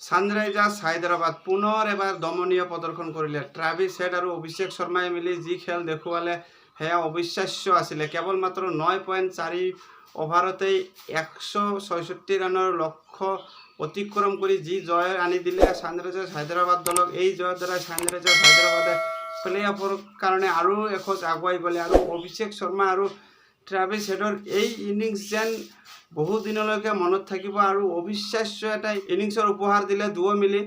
সানৰাইজাৰ্স হায়দৰাবাদ পুনৰ এবাৰ দমনীয় প্ৰদৰ্শন কৰিলে। ট্ৰাভিছ হেড আৰু অভিষেক শৰ্মাই মিলি যি খেল দেখুৱালে সেয়া অবিশ্বাস্য আছিলে। কেৱল মাত্ৰ 9.4 অভাৰতেই 166 ৰানৰ লক্ষ্য অতিক্ৰম কৰি যি জয় আনি দিলে সানৰাইজাৰ্স হায়দৰাবাদ দলক। এই জয়ৰ দ্বাৰা সানৰাইজাৰ্স হায়দৰাবাদে প্লে অফৰ কাৰণে আৰু এখোজ আগুৱাই গ'লে। আৰু অভিষেক শৰ্মা আৰু ট্ৰাভিছ হেডৰ এই ইনিংছ যেন বহু দিনলৈকে মনত থাকিব আৰু অবিশ্বাস্য এটা ইনিংছৰ উপহাৰ দিলে দুয়ো মিলি।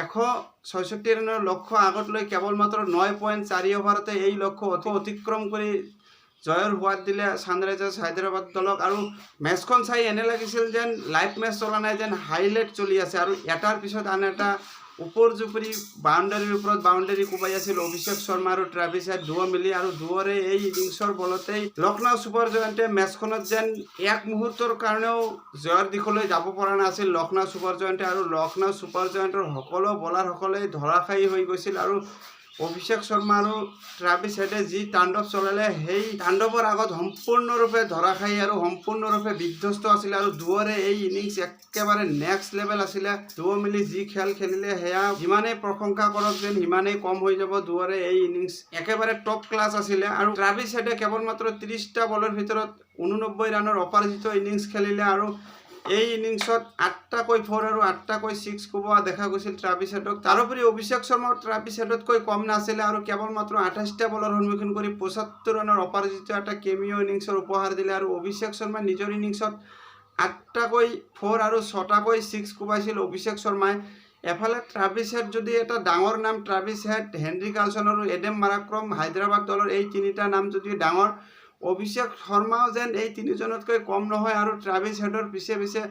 166 ৰানৰ লক্ষ্য আগত লৈ কেৱল মাত্ৰ 9.4 অভাৰতে এই লক্ষ্য অতিক্ৰম কৰি জয়ৰ সোৱাদ দিলে সানৰাইজাৰ্স হায়দৰাবাদ দলক। আৰু মেচখন চাই এনে লাগিছিল যেন লাইভ মেচ চলা নাই, যেন হাইলাইট চলি আছে আৰু এটাৰ পিছত আন এটা ওপৰ জুপুৰি বাউণ্ডাৰীৰ ওপৰত বাউণ্ডাৰী কোবাই আছিল অভিষেক শৰ্মা আৰু ট্ৰাভিছ হেড দুয়ো মিলি। আৰু দুয়োৰে এই ইনিংছৰ বলতেই লক্ষ্ণৌ ছুপাৰ জায়াণ্টে মেচখনত যেন এক মুহূৰ্তৰ কাৰণেও জয়ৰ দিশলৈ যাব পৰা নাছিল লক্ষ্ণৌ ছুপাৰ জায়াণ্টে। আৰু লক্ষ্ণৌ ছুপাৰ জায়াণ্টৰ সকলো বলাৰসকলে ধৰাশায়ী হৈ গৈছিল আৰু অভিষেক শৰ্মা আৰু ট্ৰাভিছ হেডে যি তাণ্ডৱ চলালে সেই তাণ্ডৱৰ আগত সম্পূৰ্ণৰূপে ধৰাশায়ী আৰু সম্পূৰ্ণৰূপে বিধ্বস্ত আছিলে। আৰু দুয়োৰে এই ইনিংছ একেবাৰে নেক্সট লেভেল আছিলে। দুয়ো মিলি যি খেল খেলিলে সেয়া যিমানেই প্ৰশংসা কৰক যেন সিমানেই কম হৈ যাব। দুয়োৰে এই ইনিংছ একেবাৰে টপ ক্লাছ আছিলে। আৰু ট্ৰাভিছ হেডে কেৱল মাত্ৰ 30টা বলৰ ভিতৰত 89 ৰানৰ অপৰাজিত ইনিংছ খেলিলে। আৰু এই ইনিংছত 8টাকৈ 4 আৰু 8টাকৈ 6 কোবোৱা দেখা গৈছিল ট্ৰাভিছ হেডক। তাৰোপৰি অভিষেক শৰ্মাও ট্ৰাভিছ হেডতকৈ কম নাছিলে আৰু কেৱল মাত্ৰ 28টা বলৰ সন্মুখীন কৰি 75 ৰানৰ অপৰাজিত এটা কেমিঅ' ইনিংছৰ উপহাৰ দিলে। আৰু অভিষেক শৰ্মাই নিজৰ ইনিংছত 8টাকৈ 4 আৰু 6টাকৈ 6 কোবাইছিল অভিষেক শৰ্মাই। এফালে ট্ৰাভিছ হেড যদি এটা ডাঙৰ নাম, ট্ৰাভিছ হেড, হেনৰি কাৰ্লচন আৰু এডেম মাৰাক্ৰম হায়দৰাবাদ দলৰ এই তিনিটা নাম যদি ডাঙৰ, অভিষেক শৰ্মাও যেন এই তিনিজনতকৈ কম নহয়। আৰু ট্ৰাভিছ হেডৰ পিছে পিছে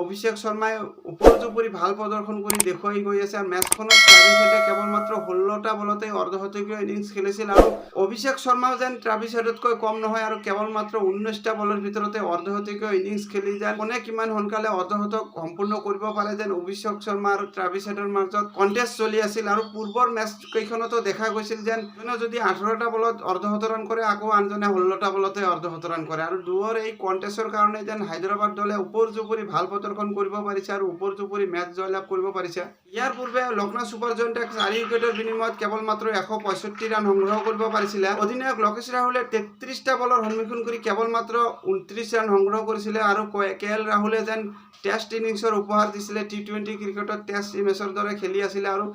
অভিষেক শৰ্মাই ওপৰজুপুৰি ভাল প্ৰদৰ্শন কৰি দেখুৱাই গৈ আছে। আৰু মেচখনত ট্ৰাভিছ হেডে কেৱল মাত্ৰ 16টা বলতেই অৰ্ধশতকীয় ইনিংছ খেলিছিল। আৰু অভিষেক শৰ্মাও যেন ট্ৰাভিছ হেডতকৈ কম নহয় আৰু কেৱল মাত্ৰ 19টা বলৰ ভিতৰতে অৰ্ধশতকীয় ইনিংছ খেলি যেন কোনে কিমান সোনকালে অৰ্ধশতক সম্পূৰ্ণ কৰিব পাৰে যেন অভিষেক শৰ্মা আৰু ট্ৰাভিছ হেডৰ মাজত কণ্টেষ্ট চলি আছিল। আৰু পূৰ্বৰ মেচ কেইখনতো দেখা গৈছিল যেন যদি 18টা বলত অৰ্ধশত ৰান কৰে আকৌ আনজনে 16টা বলতে অৰ্ধশত ৰান কৰে। আৰু দুয়োৰ এই কণ্টেষ্টৰ কাৰণে যেন হায়দৰাবাদ দলে ওপৰজুপুৰি ভাল প্ৰদৰ্শন কৰিব পাৰিছে আৰু ওপৰজুপুৰি মেচ জয়লাভ কৰিব পাৰিছে। ইয়াৰ পূৰ্বে লক্ষ্ণৌ ছুপাৰ জায়াণ্টে 4 উইকেটৰ বিনিময়ত কেৱল মাত্ৰ 165 ৰান সংগ্ৰহ কৰিব পাৰিছিলে। অধিনায়ক লোকেশ ৰাহুলে 33টা বলৰ সন্মুখীন কৰি কেৱল মাত্ৰ 29 ৰান সংগ্ৰহ কৰিছিলে। আৰু কে এল ৰাহুলে যেন টেষ্ট ইনিংছৰ উপহাৰ দিছিলে। T20 ক্ৰিকেটত টেষ্ট মেচৰ দৰে খেলি আছিলে। আৰু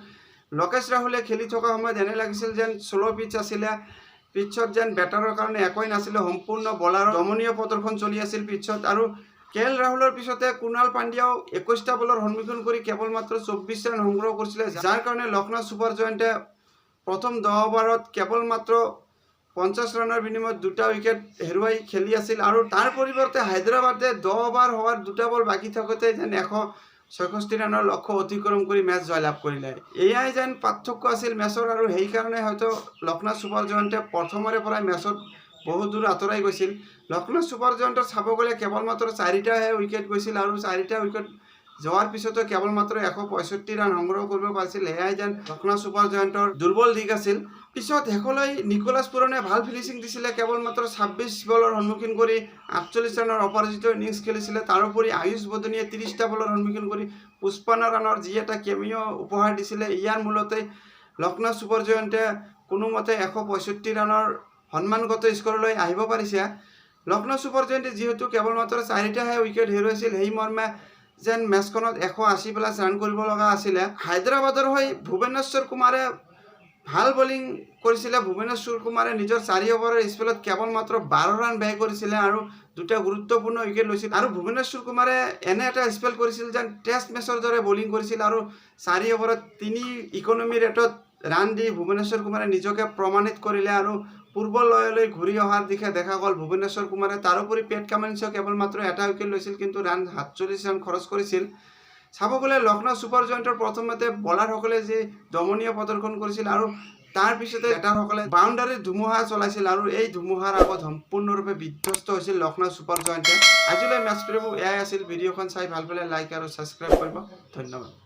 লোকেশ ৰাহুলে খেলি থকা সময়ত এনে লাগিছিল যেন শ্ল' পিচ আছিলে। পিটছত যেন বেটাৰৰ কাৰণে একোৱেই নাছিলে, সম্পূৰ্ণ বলাৰৰ দমনীয় প্ৰদৰ্শন চলি আছিল পিটছত। আৰু কে এল ৰাহুলৰ পিছতে কুণাল পাণ্ডিয়াও 21টা বলৰ সন্মুখীন কৰি কেৱল মাত্ৰ 24 ৰান সংগ্ৰহ কৰিছিলে, যাৰ কাৰণে লক্ষ্ণৌ ছুপাৰ জায়াণ্টে প্ৰথম 10 অভাৰত কেৱল মাত্ৰ 50 ৰানৰ বিনিময়ত 2টা উইকেট হেৰুৱাই খেলি আছিল। আৰু তাৰ পৰিৱৰ্তে হায়দৰাবাদে 10 অভাৰ হোৱাৰ 2টা বল বাকী থাকোঁতে যেন 166 ৰানৰ লক্ষ্য অতিক্ৰম কৰি মেচ জয়লাভ কৰিলে। এয়াই যেন পাৰ্থক্য আছিল মেচৰ। আৰু সেইকাৰণে হয়তো লক্ষ্ণৌ ছুপাৰ জায়াণ্টে প্ৰথমৰে পৰাই মেচত বহু দূৰ আঁতৰাই গৈছিল। লক্ষ্ণৌ ছুপাৰ জায়াণ্টত চাব গ'লে কেৱল মাত্ৰ 4টাহে উইকেট গৈছিল আৰু 4টা উইকেট যোৱাৰ পিছতো কেৱল মাত্ৰ 165 ৰান সংগ্ৰহ কৰিব পাৰিছিল। এয়াই যেন লক্ষ্ণৌ ছুপাৰ জায়াণ্টৰ দুৰ্বল দিশ আছিল। পিছত শেষলৈ নিকোলাছ পুৰণে ভাল ফিনিচিং দিছিলে, কেৱল মাত্ৰ 26 বলৰ সন্মুখীন কৰি 48 ৰানৰ অপৰাজিত ইনিংছ খেলিছিলে। তাৰোপৰি আয়ুষ বদনীয়ে 30টা বলৰ সন্মুখীন কৰি 55 ৰানৰ যি এটা কেমিঅ' উপহাৰ দিছিলে। ইয়াৰ মূলতে লক্ষ্ণৌ ছুপাৰ জায়াণ্টে কোনোমতে 165 ৰানৰ সন্মানগত স্ক'ৰলৈ আহিব পাৰিছে। লক্ষ্ণৌ ছুপাৰ জায়াণ্টে যিহেতু কেৱল মাত্ৰ 4টাহে উইকেট হেৰুৱাইছিল, সেই মৰ্মে যেন মেচখনত 180+ ৰান কৰিব লগা আছিলে। হায়দৰাবাদৰ হৈ ভুৱনেশ্বৰ কুমাৰে ভাল বলিং কৰিছিলে। ভুৱনেশ্বৰ কুমাৰে নিজৰ 4 অভাৰৰ স্পেলত কেৱল মাত্ৰ 12 ৰান ব্যয় কৰিছিলে আৰু 2টা গুৰুত্বপূৰ্ণ উইকেট লৈছিল। আৰু ভুৱনেশ্বৰ কুমাৰে এনে এটা স্পেল কৰিছিল যেন টেষ্ট মেচৰ দৰে বলিং কৰিছিল আৰু 4 অভাৰত 3 ইকনমি ৰেটত ৰান দি ভুৱনেশ্বৰ কুমাৰে নিজকে প্ৰমাণিত কৰিলে। আৰু পূৰ্বলয়লৈ ঘূৰি অহাৰ দিশে দেখা গ'ল ভুৱনেশ্বৰ কুমাৰে। তাৰোপৰি পেট কামিন্সেও কেৱল মাত্ৰ 1টা উইকেট লৈছিল, কিন্তু ৰান 47 ৰান খৰচ কৰিছিল। চাব গ'লে লক্ষ্ণৌ ছুপাৰ জায়াণ্টৰ প্ৰথমতে বলাৰসকলে যি দমনীয় প্ৰদৰ্শন কৰিছিল আৰু তাৰ পিছতে বেটাৰসকলে বাউণ্ডাৰীৰ ধুমুহা চলাইছিল আৰু এই ধুমুহাৰ আগত সম্পূৰ্ণৰূপে বিধ্বস্ত হৈছিল লক্ষ্ণৌ ছুপাৰ জায়াণ্টে। আজিলৈ মেচ প্ৰিভিউ এয়াই আছিল। ভিডিঅ'খন চাই ভাল পালে লাইক আৰু ছাবস্ক্ৰাইব কৰিব। ধন্যবাদ।